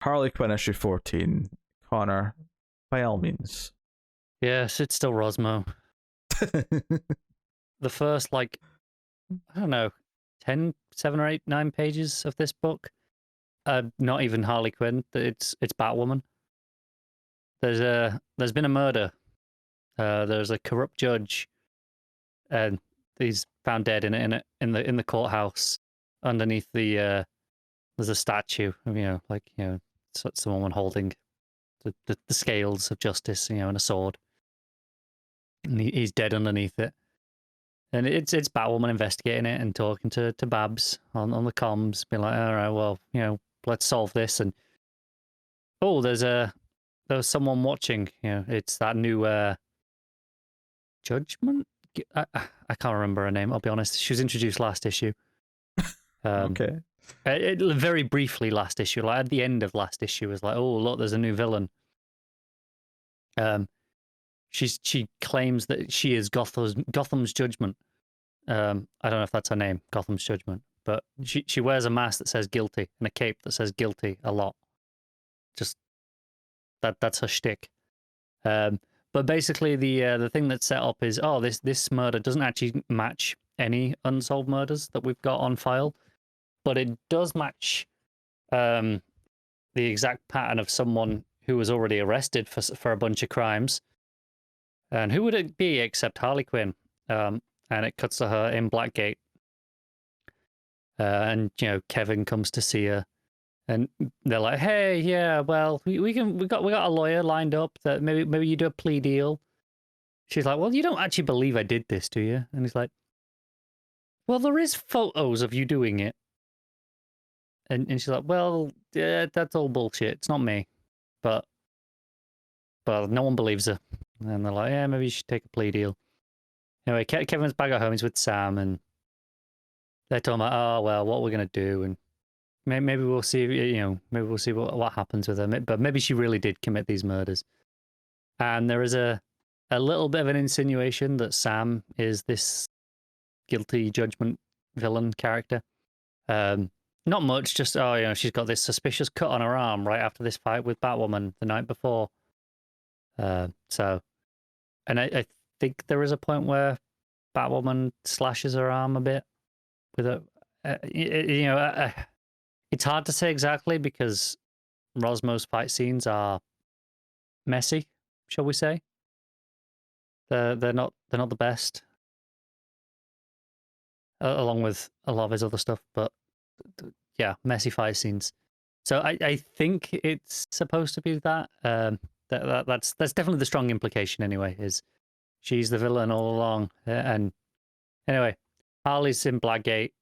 Harley Quinn issue 14. Connor, by all means. Yes, it's still Rosmo. The first, like, I don't know, 10, 7 or 8, 9 pages of this book, not even Harley Quinn, it's Batwoman. There's been a murder. There's a corrupt judge, and he's found dead in the courthouse. Underneath there's a statue, someone holding the scales of justice, and a sword, and he's dead underneath it. And it's Batwoman investigating it and talking to Babs on the comms, being like, all right, well, let's solve this. And there was someone watching. It's that new Judgment. I can't remember her name. I'll be honest. She was introduced last issue. Okay. Very briefly last issue, like at the end of last issue, was like, oh look, there's a new villain. She claims that she is Gotham's Judgment. I don't know if that's her name, Gotham's Judgment, but she wears a mask that says guilty and a cape that says guilty a lot. Just that's her shtick. But basically, the thing that's set up is, this murder doesn't actually match any unsolved murders that we've got on file, but it does match the exact pattern of someone who was already arrested for a bunch of crimes. And who would it be except Harley Quinn? And it cuts to her in Blackgate. And Kevin comes to see her, and they're like, "Hey, yeah, well, we got a lawyer lined up that maybe you do a plea deal." She's like, "Well, you don't actually believe I did this, do you?" And he's like, "Well, there is photos of you doing it." And she's like, "Well, yeah, that's all bullshit. It's not me." But no one believes her. And they're like, "Yeah, maybe you should take a plea deal." Anyway, Kevin's back at home. He's with Sam, and they're talking about, "Oh, well, what we're gonna do, and maybe we'll see. Maybe we'll see what happens with her. But maybe she really did commit these murders." And there is a little bit of an insinuation that Sam is this guilty judgment villain character. Not much, just she's got this suspicious cut on her arm right after this fight with Batwoman the night before. And I think there is a point where Batwoman slashes her arm a bit with a. It's hard to say exactly because Rosmo's fight scenes are messy, shall we say? They're not the best, along with a lot of his other stuff. But yeah, messy fight scenes. So I think it's supposed to be that. That's definitely the strong implication anyway. Is she's the villain all along? And anyway, Harley's in Blackgate.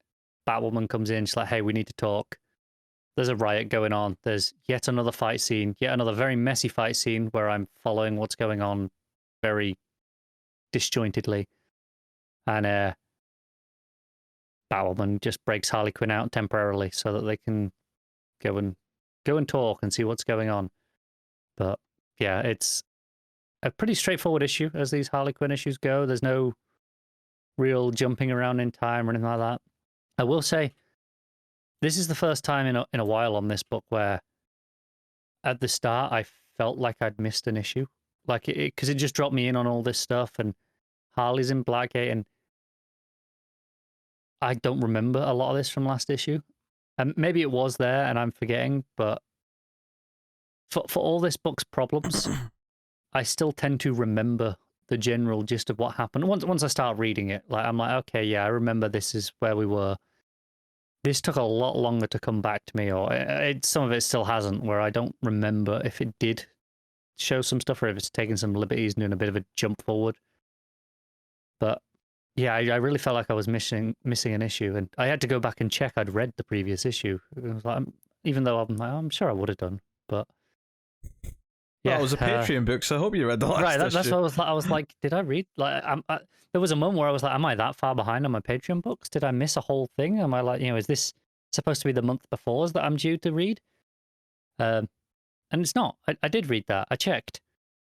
Batwoman comes in. She's like, "Hey, we need to talk." There's a riot going on. There's yet another fight scene, yet another very messy fight scene where I'm following what's going on very disjointedly. And Batwoman just breaks Harley Quinn out temporarily so that they can go and talk and see what's going on. But yeah, it's a pretty straightforward issue as these Harley Quinn issues go. There's no real jumping around in time or anything like that. I will say, this is the first time in a while on this book where at the start I felt like I'd missed an issue. Like because it just dropped me in on all this stuff, and Harley's in Blackgate, and I don't remember a lot of this from last issue. And maybe it was there and I'm forgetting, but for all this book's problems, I still tend to remember the general gist of what happened. Once I start reading it, like I'm like, okay, yeah, I remember this is where we were. This took a lot longer to come back to me, or some of it still hasn't, where I don't remember if it did show some stuff or if it's taking some liberties and doing a bit of a jump forward. But yeah, I really felt like I was missing an issue, and I had to go back and check I'd read the previous issue. It was like, even though I'm sure I would have done, but yeah, well, it was a Patreon book, so I hope you read the last right. That's issue. what I was like, did I read? Like, there was a moment where I was like, am I that far behind on my Patreon books? Did I miss a whole thing? Am I like, is this supposed to be the month before that I'm due to read? And it's not. I did read that. I checked.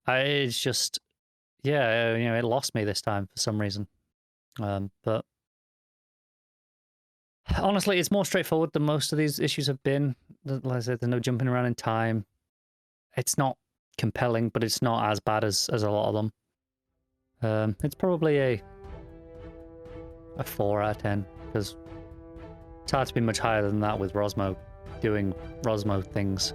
It's just, yeah, it lost me this time for some reason. But Honestly, it's more straightforward than most of these issues have been. Like I said, there's no jumping around in time. It's not compelling, but it's not as bad as a lot of them. It's probably a 4 out of 10, because it's hard to be much higher than that with Rosmo doing Rosmo things.